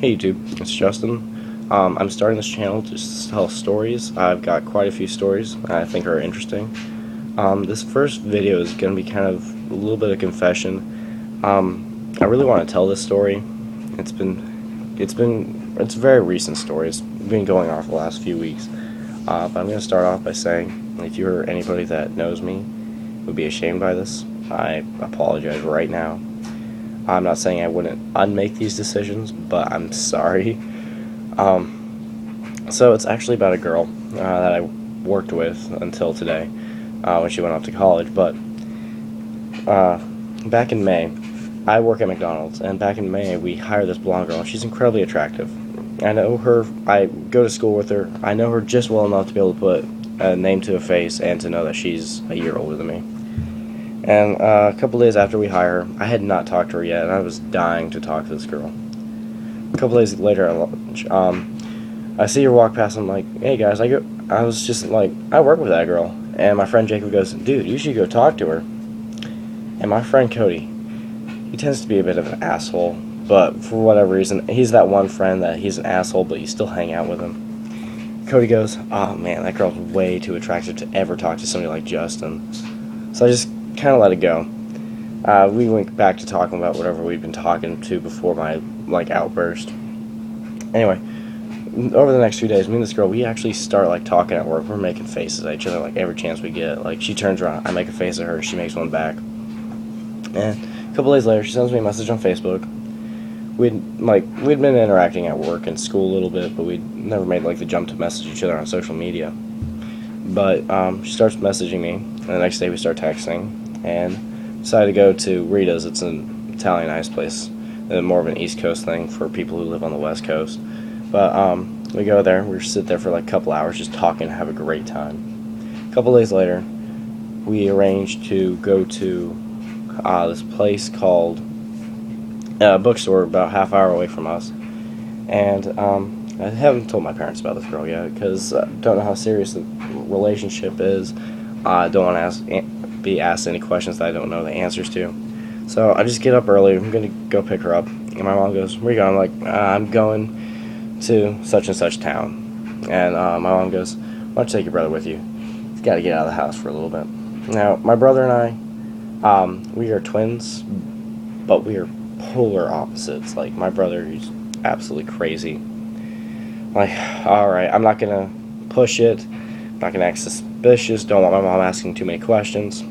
Hey YouTube, it's Justin. I'm starting this channel to tell stories. I've got quite a few stories I think are interesting. This first video is going to be kind of a little bit of confession. I really want to tell this story. It's a very recent story. It's been going on for the last few weeks. But I'm going to start off by saying, if you're anybody that knows me would be ashamed by this, I apologize right now. I'm not saying I wouldn't unmake these decisions, but I'm sorry. So it's actually about a girl that I worked with until today, when she went off to college. But back in May, I work at McDonald's, and back in May we hired this blonde girl. She's incredibly attractive. I know her. I go to school with her. I know her just well enough to be able to put a name to a face and to know that she's a year older than me. And a couple days after we hire her, I had not talked to her yet, and I was dying to talk to this girl. A couple days later at lunch, I see her walk past, and I'm like, hey guys, I was just like, I work with that girl. And my friend Jacob goes, dude, you should go talk to her. And my friend Cody, he tends to be a bit of an asshole, but for whatever reason, he's that one friend that he's an asshole, but you still hang out with him. Cody goes, oh man, that girl's way too attractive to ever talk to somebody like Justin. So I just kind of let it go. We went back to talking about whatever we'd been talking to before my outburst. Anyway, over the next few days, me and this girl, we actually start talking at work. We're making faces at each other every chance we get. She turns around, I make a face at her, she makes one back. And a couple days later, she sends me a message on Facebook. We'd been interacting at work and school a little bit, but we'd never made the jump to message each other on social media. But she starts messaging me, and the next day we start texting, and decided to go to Rita's. It's an Italian ice place, more of an East Coast thing for people who live on the West Coast. But we go there, we sit there for a couple hours just talking, have a great time. A couple days later, we arranged to go to this place called a bookstore about half hour away from us. And I haven't told my parents about this girl yet because I don't know how serious the relationship is. I don't want to be asked any questions that I don't know the answers to. So I just get up early. I'm going to go pick her up. And my mom goes, where are you going? I'm like, I'm going to such and such town. And my mom goes, why don't you take your brother with you? He's got to get out of the house for a little bit. Now, my brother and I, we are twins, but we are polar opposites. My brother, he's absolutely crazy. Alright, I'm not gonna push it, I'm not gonna act suspicious, don't want my mom asking too many questions.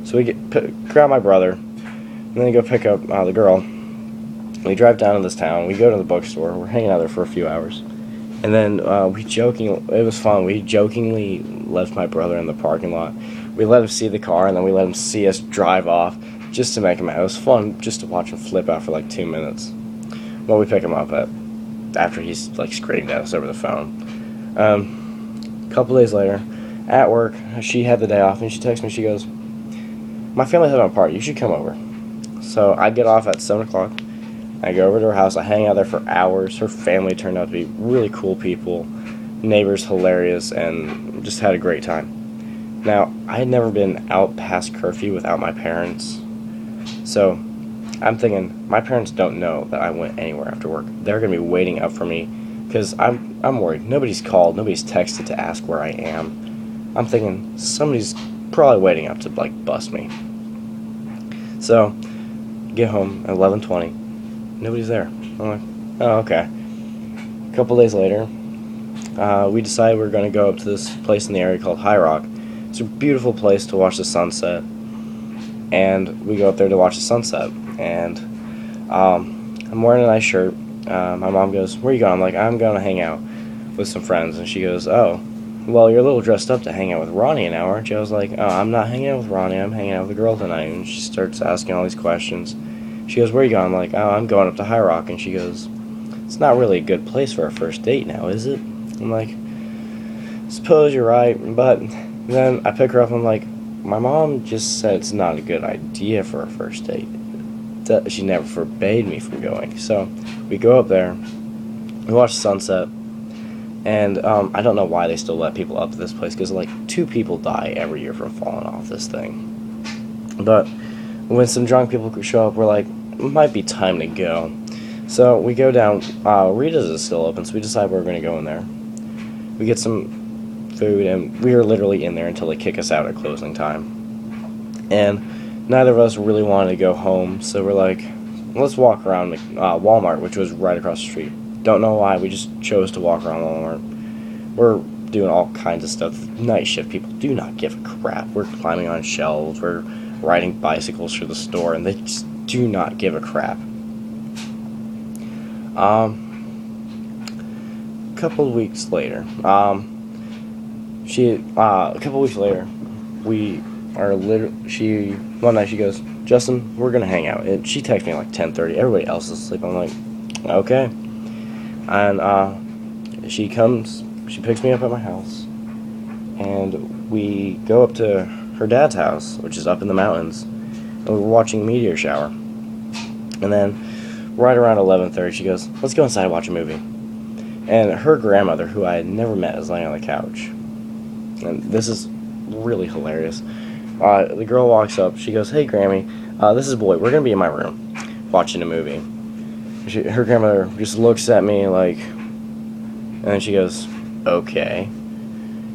So we grab my brother, and then we go pick up the girl. We drive down to this town, we go to the bookstore, we're hanging out there for a few hours. And then it was fun, we jokingly left my brother in the parking lot. We let him see the car, and then we let him see us drive off, just to make him mad. It was fun just to watch him flip out for 2 minutes. Well, we pick him up after he's screamed at us over the phone. A couple days later, at work, she had the day off, and she texts me. She goes, my family's having a party, you should come over. So I get off at 7 o'clock. I go over to her house. I hang out there for hours. Her family turned out to be really cool people, neighbors hilarious, and just had a great time. Now, I had never been out past curfew without my parents, so I'm thinking, my parents don't know that I went anywhere after work. They're going to be waiting up for me, because I'm worried. Nobody's called, nobody's texted to ask where I am. I'm thinking, somebody's probably waiting up to, bust me. So, get home at 11:20. Nobody's there. I'm like, oh, okay. A couple days later, we decided we were going to go up to this place in the area called High Rock. It's a beautiful place to watch the sunset. And we go up there to watch the sunset. And I'm wearing a nice shirt. My mom goes, where are you going? I'm like, I'm going to hang out with some friends. And she goes, oh, well, you're a little dressed up to hang out with Ronnie now, aren't you? I was like, oh, I'm not hanging out with Ronnie. I'm hanging out with a girl tonight. And she starts asking all these questions. She goes, where are you going? I'm like, oh, I'm going up to High Rock. And she goes, it's not really a good place for a first date now, is it? I'm like, suppose you're right. But then I pick her up. I'm like, my mom just said it's not a good idea for a first date. She never forbade me from going. So we go up there, we watch the sunset, and I don't know why they still let people up to this place, because 2 people die every year from falling off this thing. But when some drunk people show up, we're like, it might be time to go. So we go down. Rita's is still open, so we decide we're going to go in there. We get some food, and we are literally in there until they kick us out at closing time. And neither of us really wanted to go home, so we're like, let's walk around Walmart, which was right across the street. Don't know why, we just chose to walk around Walmart. We're doing all kinds of stuff. Night shift people do not give a crap. We're climbing on shelves, we're riding bicycles through the store, and they just do not give a crap. A couple of weeks later, we are one night she goes, Justin, we're gonna hang out. And she texts me at like 10:30. Everybody else is asleep. I'm like, okay. And she picks me up at my house, and we go up to her dad's house, which is up in the mountains, and we're watching Meteor Shower. And then right around 11:30, she goes, let's go inside and watch a movie. And her grandmother, who I had never met, is laying on the couch. And this is really hilarious. The girl walks up, she goes, hey Grammy, this is Boyd, we're going to be in my room watching a movie. Her grandmother just looks at me like, and then she goes, okay.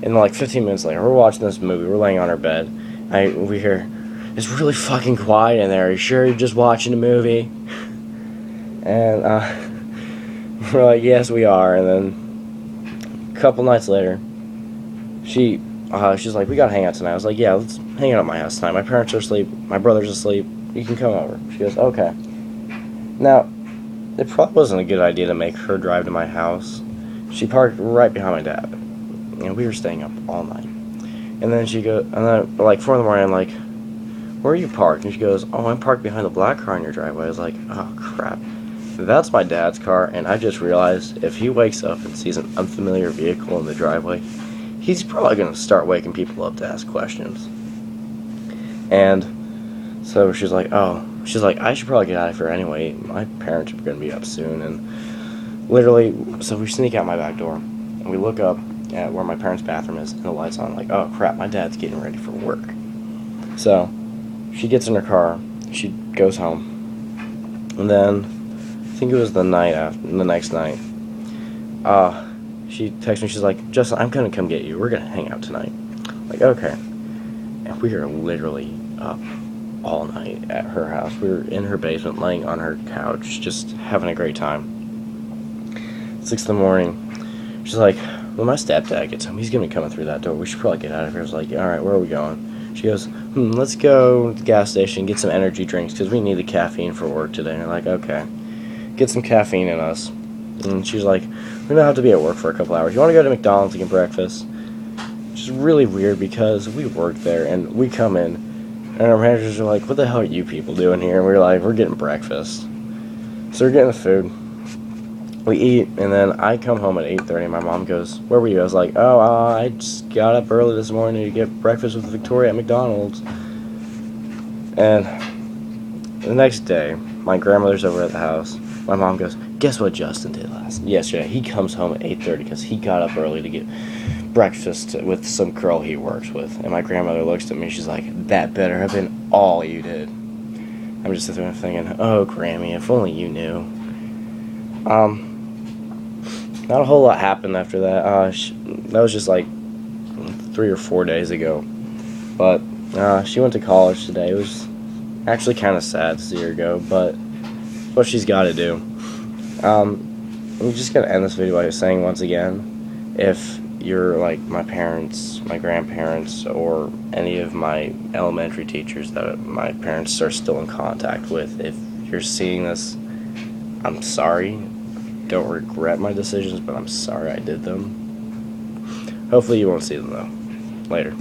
And like 15 minutes later, we're watching this movie, we're laying on our bed, we hear, it's really fucking quiet in there, are you sure you're just watching a movie? And we're like, yes we are. And then a couple nights later, she's like, we gotta hang out tonight. I was like, yeah, let's hang out at my house tonight. My parents are asleep, my brother's asleep, you can come over. She goes, okay. Now, it probably wasn't a good idea to make her drive to my house. She parked right behind my dad, and we were staying up all night. And then she goes, and then like 4 in the morning, I'm like, where are you parked? And she goes, oh, I'm parked behind the black car in your driveway. I was like, oh crap, that's my dad's car. And I just realized if he wakes up and sees an unfamiliar vehicle in the driveway, he's probably going to start waking people up to ask questions. And so she's like, I should probably get out of here anyway. My parents are going to be up soon. And literally, so we sneak out my back door, and we look up at where my parents' bathroom is, and the light's on. Like, oh crap, my dad's getting ready for work. So she gets in her car, she goes home, and then I think it was the next night, she texts me, she's like, Justin, I'm gonna come get you, we're gonna hang out tonight. Like, okay. And we are literally up all night at her house. We were in her basement, laying on her couch, just having a great time. 6 in the morning, she's like, when my stepdad gets home, he's gonna be coming through that door, we should probably get out of here. I was like, alright, where are we going? She goes, let's go to the gas station, get some energy drinks, because we need the caffeine for work today. And I'm like, okay. Get some caffeine in us. And she's like, we're going to have to be at work for a couple hours. You want to go to McDonald's and get breakfast? Which is really weird, because we work there, and we come in, and our managers are like, what the hell are you people doing here? And we're like, we're getting breakfast. So we're getting the food. We eat, and then I come home at 8:30, and my mom goes, where were you? I was like, I just got up early this morning to get breakfast with Victoria at McDonald's. And the next day, my grandmother's over at the house. My mom goes, guess what Justin did yesterday? He comes home at 8:30 because he got up early to get breakfast with some girl he works with. And my grandmother looks at me, she's like, that better have been all you did. I'm just sitting there thinking, oh, Grammy, if only you knew. Not a whole lot happened after that. That was just like 3 or 4 days ago. But she went to college today. It was actually kind of sad to see her go, but it's what she's got to do. I'm just going to end this video by saying once again, if you're like my parents, my grandparents, or any of my elementary teachers that my parents are still in contact with, if you're seeing this, I'm sorry. Don't regret my decisions, but I'm sorry I did them. Hopefully you won't see them though. Later.